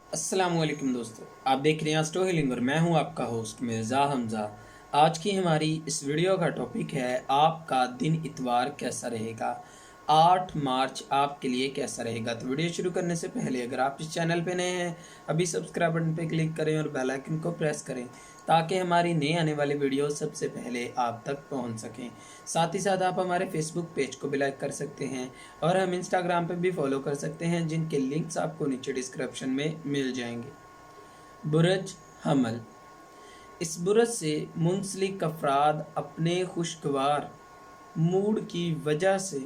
अस्सलाम वालेकुम दोस्तों, आप देख रहे हैं स्टो हीलिंग और मैं हूं आपका होस्ट मिर्ज़ा हमज़ा। आज की हमारी इस वीडियो का टॉपिक है आपका दिन इतवार कैसा रहेगा। 8 मार्च आपके लिए कैसा रहेगा। तो वीडियो शुरू करने से पहले अगर आप इस चैनल पे नए हैं, अभी सब्सक्राइब बटन पे क्लिक करें और बेल आइकन को प्रेस करें ताकि हमारी नई आने वाली वीडियो सबसे पहले आप तक पहुंच सकें। साथ ही साथ आप हमारे फेसबुक पेज को भी लाइक कर सकते हैं और हम इंस्टाग्राम पे भी फॉलो कर सकते हैं, जिनके लिंक्स आपको नीचे डिस्क्रिप्शन में मिल जाएंगे। बुरज हमल। इस बुरज से मुंसलिक अफराद अपने खुशगवार मूड की वजह से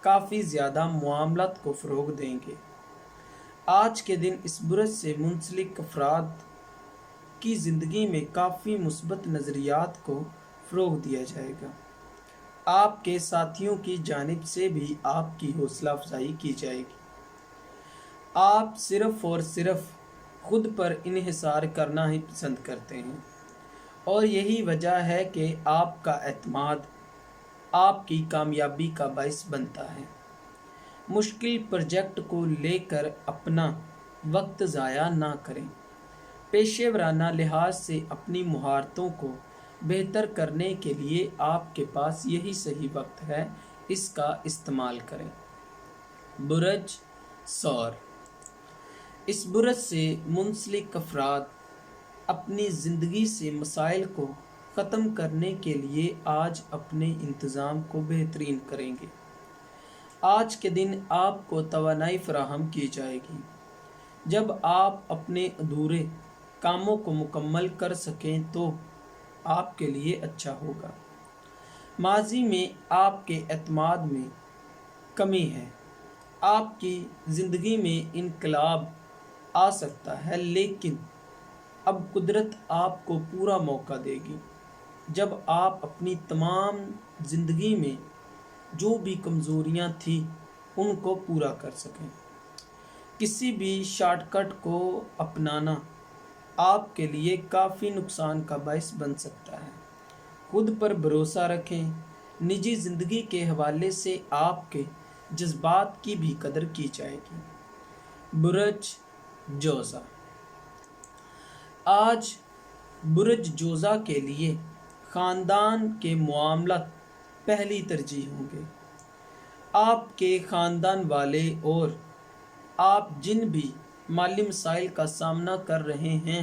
काफ़ी ज़्यादा मामलात को फ़रोग़ देंगे। आज के दिन इस बुरज से मुंसलिक अफराद की ज़िंदगी में काफ़ी मुस्बत नज़रियात को फ़रोग़ दिया जाएगा। आपके साथियों की जानिब से भी आपकी हौसला अफजाई की जाएगी। आप सिर्फ़ और सिर्फ खुद पर इन्हिसार करना ही पसंद करते हैं और यही वजह है कि आपका एतमाद आपकी कामयाबी का बाइस बनता है। मुश्किल प्रोजेक्ट को लेकर अपना वक्त ज़ाया ना करें। पेशेवराना लिहाज से अपनी महारतों को बेहतर करने के लिए आपके पास यही सही वक्त है, इसका इस्तेमाल करें। बुरज सौर। इस बुरज से मुंसलिक अफराद अपनी ज़िंदगी से मसाइल को ख़त्म करने के लिए आज अपने इंतज़ाम को बेहतरीन करेंगे। आज के दिन आपको तवानाई फराहम की जाएगी। जब आप अपने अधूरे कामों को मुकम्मल कर सकें तो आपके लिए अच्छा होगा। माजी में आपके एतमाद में कमी है। आपकी ज़िंदगी में इनकलाब आ सकता है, लेकिन अब कुदरत आपको पूरा मौका देगी जब आप अपनी तमाम ज़िंदगी में जो भी कमज़ोरियाँ थी उनको पूरा कर सकें। किसी भी शॉर्टकट को अपनाना आपके लिए काफ़ी नुकसान का बायस बन सकता है। खुद पर भरोसा रखें। निजी ज़िंदगी के हवाले से आपके जज्बात की भी कदर की जाएगी। बुरज जोज़ा। आज बुरज जोज़ा के लिए ख़ानदान के मामलात पहली तरजीह होंगे। आपके ख़ानदान वाले और आप जिन भी माली मसाइल का सामना कर रहे हैं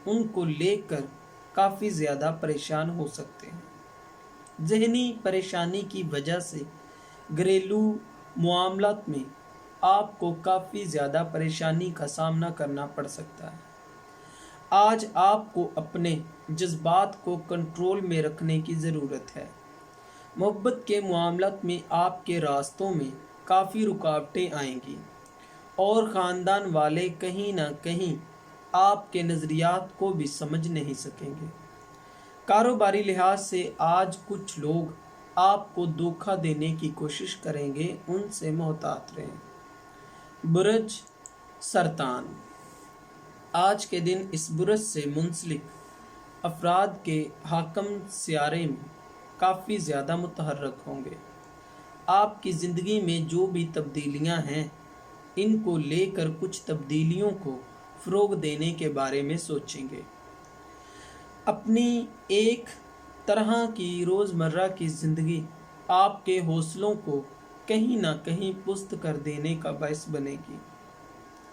उनको लेकर काफ़ी ज़्यादा परेशान हो सकते हैं। ज़हनी परेशानी की वजह से घरेलू मामलात में आपको काफ़ी ज़्यादा परेशानी का सामना करना पड़ सकता है। आज आपको अपने जज्बात को कंट्रोल में रखने की ज़रूरत है। मोहब्बत के मामलात में आपके रास्तों में काफ़ी रुकावटें आएंगी और ख़ानदान वाले कहीं ना कहीं आपके नज़रियात को भी समझ नहीं सकेंगे। कारोबारी लिहाज से आज कुछ लोग आपको धोखा देने की कोशिश करेंगे, उनसे मोहतात रहें। बुरज सरतान। आज के दिन इस बुरज से मुंसलिक अफराद के हाकम सियारे में काफ़ी ज़्यादा मुतहर्रक होंगे। आपकी ज़िंदगी में जो भी तब्दीलियां हैं इनको लेकर कुछ तब्दीलियों को फ़रोग़ देने के बारे में सोचेंगे। अपनी एक तरह की रोज़मर्रा की ज़िंदगी आपके हौसलों को कहीं ना कहीं पुस्त कर देने का बायस बनेगी।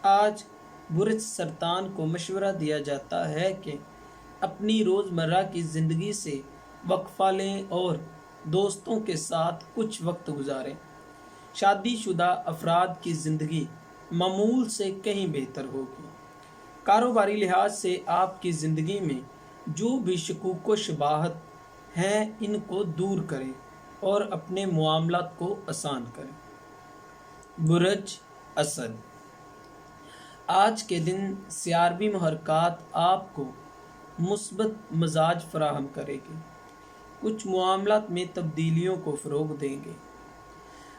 आज बुरज सरतान को मशवरा दिया जाता है कि अपनी रोज़मर्रा की ज़िंदगी से वक्फ़ा लें और दोस्तों के साथ कुछ वक्त गुजारें। शादीशुदा अफराद की ज़िंदगी मामूल से कहीं बेहतर होगी। कारोबारी लिहाज से आपकी ज़िंदगी में जो भी शकूक व शुबाहत हैं इनको दूर करें और अपने मामलात को आसान करें। बुरज असद। आज के दिन सियारवी महरक़ात आपको मुस्बत मजाज फराहम करेगी। कुछ मामलात में तब्दीलियों को फ़रोग़ देंगे।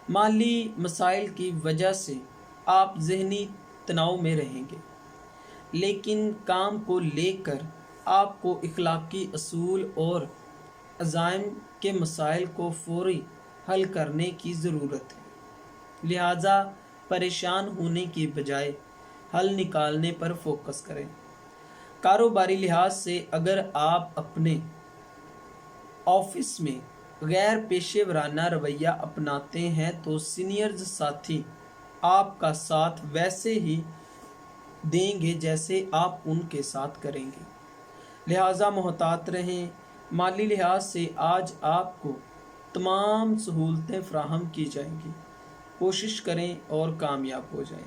माली मसाइल की वजह से आप ज़हनी तनाव में रहेंगे, लेकिन काम को लेकर आपको इखलाकी असूल और अज़ाइम के मसाइल को फ़ौरी हल करने की ज़रूरत है। लिहाजा परेशान होने की बजाय हल निकालने पर फोकस करें। कारोबारी लिहाज से अगर आप अपने ऑफिस में गैर पेशेवराना रवैया अपनाते हैं तो सीनियर्स साथी आपका साथ वैसे ही देंगे जैसे आप उनके साथ करेंगे। लिहाजा मोहतात रहें। माली लिहाज से आज आपको तमाम सहूलतें फराहम की जाएंगी। कोशिश करें और कामयाब हो जाएं।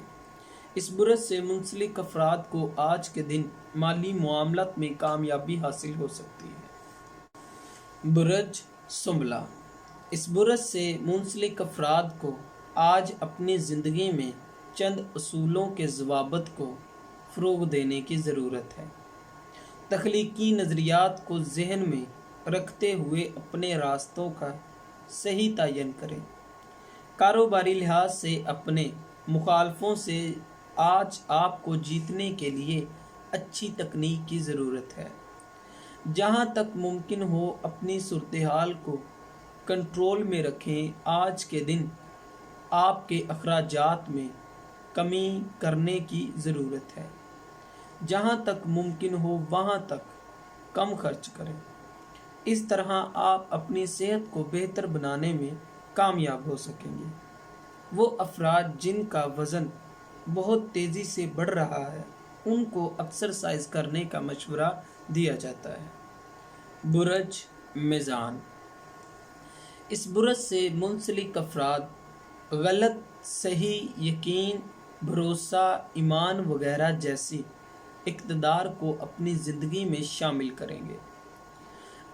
इस बुरज से मुंसलिक अफराद को आज के दिन माली मामलात में कामयाबी हासिल हो सकती है। बुरज सुंबला। इस बुरज से मुंसलिक अफराद को आज अपनी ज़िंदगी में चंद असूलों के ज़वाबित को फ़रोग़ देने की ज़रूरत है। तख्लीकी नज़रियात को जहन में रखते हुए अपने रास्तों का सही तयन करें। कारोबारी लिहाज से अपने मुखालफों से आज आपको जीतने के लिए अच्छी तकनीक की ज़रूरत है। जहाँ तक मुमकिन हो अपनी सूरत-ए-हाल को कंट्रोल में रखें। आज के दिन आपके अखराजात में कमी करने की ज़रूरत है। जहाँ तक मुमकिन हो वहाँ तक कम खर्च करें। इस तरह आप अपनी सेहत को बेहतर बनाने में कामयाब हो सकेंगे। वो अफराद जिनका वज़न बहुत तेज़ी से बढ़ रहा है उनको एक्सरसाइज करने का मशवरा दिया जाता है। बुरज मीज़ान। इस बुरज से मुंसलिक अफराद गलत, सही, यकीन, भरोसा, ईमान वगैरह जैसी इक़्तिदार को अपनी ज़िंदगी में शामिल करेंगे।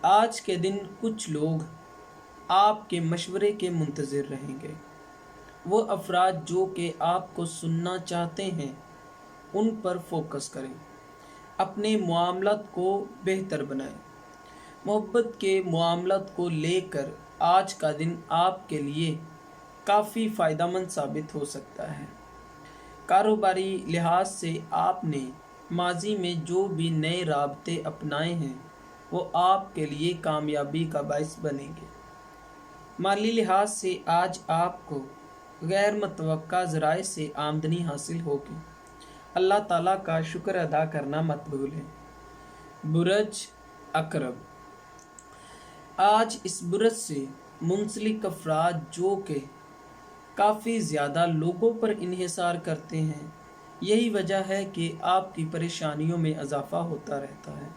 आज के दिन कुछ लोग आपके मशवरे के मुंतज़िर रहेंगे। वो अफराद जो कि आपको सुनना चाहते हैं उन पर फोकस करें। अपने मामलात को बेहतर बनाएं। मोहब्बत के मामलात को लेकर आज का दिन आपके लिए काफ़ी फ़ायदेमंद साबित हो सकता है। कारोबारी लिहाज से आपने माजी में जो भी नए राबते अपनाए हैं वो आपके लिए कामयाबी का बाइस बनेंगे। माली लिहाज से आज आपको गैर मुतवक्का ज़राए से आमदनी हासिल होगी। अल्लाह ताला का शुक्र अदा करना मत भूलें। बुरज अकरब। आज इस बुरज से मुंसलिक अफराद जो कि काफ़ी ज़्यादा लोगों पर इन्हिसार करते हैं, यही वजह है कि आपकी परेशानियों में इजाफ़ा होता रहता है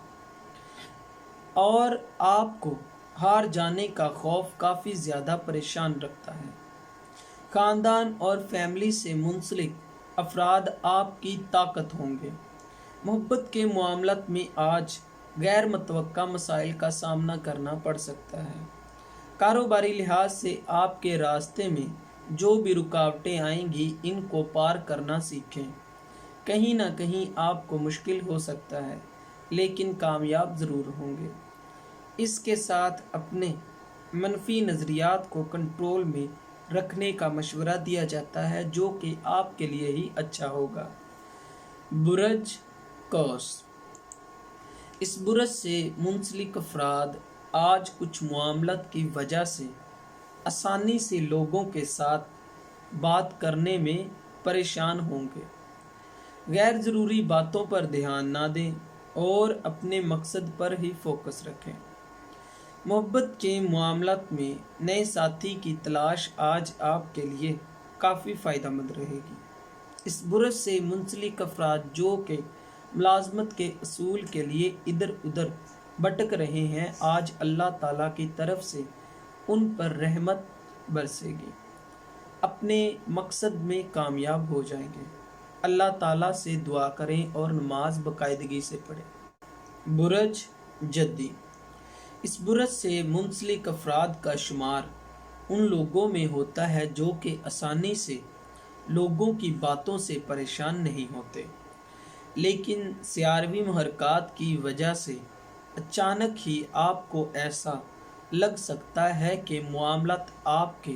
और आपको हार जाने का खौफ काफ़ी ज़्यादा परेशान रखता है। ख़ानदान और फैमिली से मुंसलिक अफराद आपकी ताकत होंगे। मोहब्बत के मामलात में आज गैर मुतवक्का मसाइल का सामना करना पड़ सकता है। कारोबारी लिहाज से आपके रास्ते में जो भी रुकावटें आएंगी इनको पार करना सीखें। कहीं ना कहीं आपको मुश्किल हो सकता है लेकिन कामयाब ज़रूर होंगे। इसके साथ अपने मनफी नज़रियात को कंट्रोल में रखने का मशवरा दिया जाता है जो कि आपके लिए ही अच्छा होगा। बुरज कौस। इस बुरज से मुंसलिक अफराद आज कुछ मामलात की वजह से आसानी से लोगों के साथ बात करने में परेशान होंगे। गैर ज़रूरी बातों पर ध्यान ना दें और अपने मकसद पर ही फोकस रखें। मोहब्बत के मामलात में नए साथी की तलाश आज आपके लिए काफ़ी फ़ायदेमंद रहेगी। इस बुरज से मुंसलिक अफराद जो कि मुलाजमत के असूल के लिए इधर उधर भटक रहे हैं, आज अल्लाह ताला की तरफ से उन पर रहमत बरसेगी। अपने मकसद में कामयाब हो जाएंगे। अल्लाह ताला से दुआ करें और नमाज बाकायदगी से पढ़ें। बुरज जद्दी। इस बुरज से मुंसलिक अफराद का शुमार उन लोगों में होता है जो कि आसानी से लोगों की बातों से परेशान नहीं होते, लेकिन सियारवी महरकात की वजह से अचानक ही आपको ऐसा लग सकता है कि मामलात आपके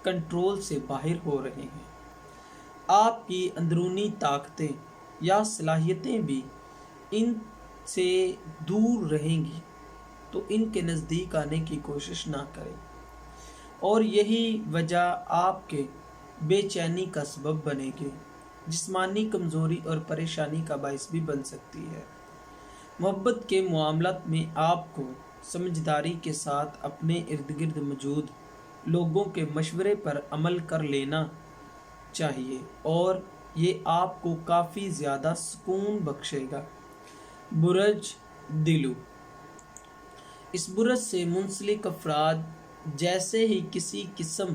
कंट्रोल से बाहर हो रहे हैं। आपकी अंदरूनी ताकतें या सलाहियतें भी इनसे दूर रहेंगी, तो इनके नज़दीक आने की कोशिश ना करें और यही वजह आपके बेचैनी का सबब बनेगी। जिस्मानी कमज़ोरी और परेशानी का बायस भी बन सकती है। मोहब्बत के मामलात में आपको समझदारी के साथ अपने इर्द गिर्द मौजूद लोगों के मशवरे पर अमल कर लेना चाहिए और ये आपको काफ़ी ज़्यादा सुकून बख्शेगा। बुरज दिलु, इस बुरज से मुंसलिक अफराद जैसे ही किसी किस्म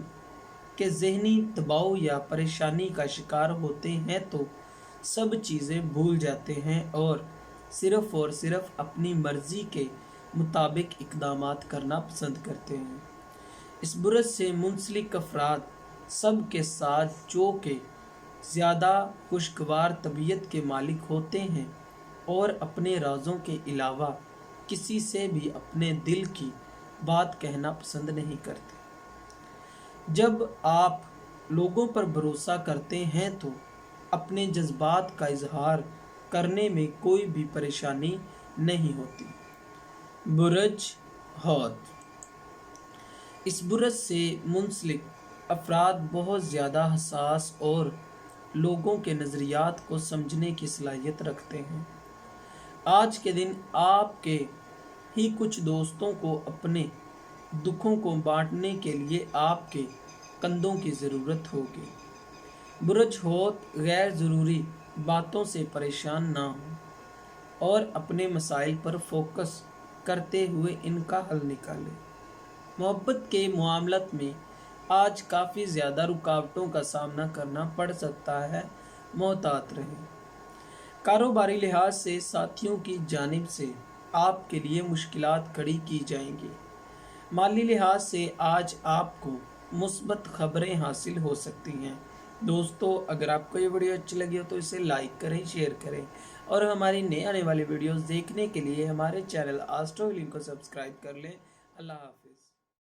के ज़हनी दबाव या परेशानी का शिकार होते हैं तो सब चीज़ें भूल जाते हैं और सिर्फ अपनी मर्ज़ी के मुताबिक इक़दामात करना पसंद करते हैं। इस बुरज से मुंसलिक अफराद सब के साथ जो के ज़्यादा खुशगवार तबीयत के मालिक होते हैं और अपने राज़ों के अलावा किसी से भी अपने दिल की बात कहना पसंद नहीं करते। जब आप लोगों पर भरोसा करते हैं तो अपने जज्बात का इजहार करने में कोई भी परेशानी नहीं होती। बुरज हौत, इस बुरज से मुंसलिक अफराद बहुत ज़्यादा हसास और लोगों के नज़रियात को समझने की सलाहियत रखते हैं। आज के दिन आपके ही कुछ दोस्तों को अपने दुखों को बांटने के लिए आपके कंधों की ज़रूरत होगी। बुरज हौत गैर ज़रूरी बातों से परेशान ना हो और अपने मसाइल पर फोकस करते हुए इनका हल निकालें। मोहब्बत के मामलात में आज काफ़ी ज़्यादा रुकावटों का सामना करना पड़ सकता है, मोहतात रहें। कारोबारी लिहाज से साथियों की जानिब से आपके लिए मुश्किलात खड़ी की जाएंगी। माली लिहाज से आज आपको मुस्बत खबरें हासिल हो सकती हैं। दोस्तों, अगर आपको ये वीडियो अच्छी लगी हो तो इसे लाइक करें, शेयर करें और हमारी नए आने वाली वीडियोस देखने के लिए हमारे चैनल एस्ट्रो हीलिंग को सब्सक्राइब कर लें। अल्लाह हाफ़िज़।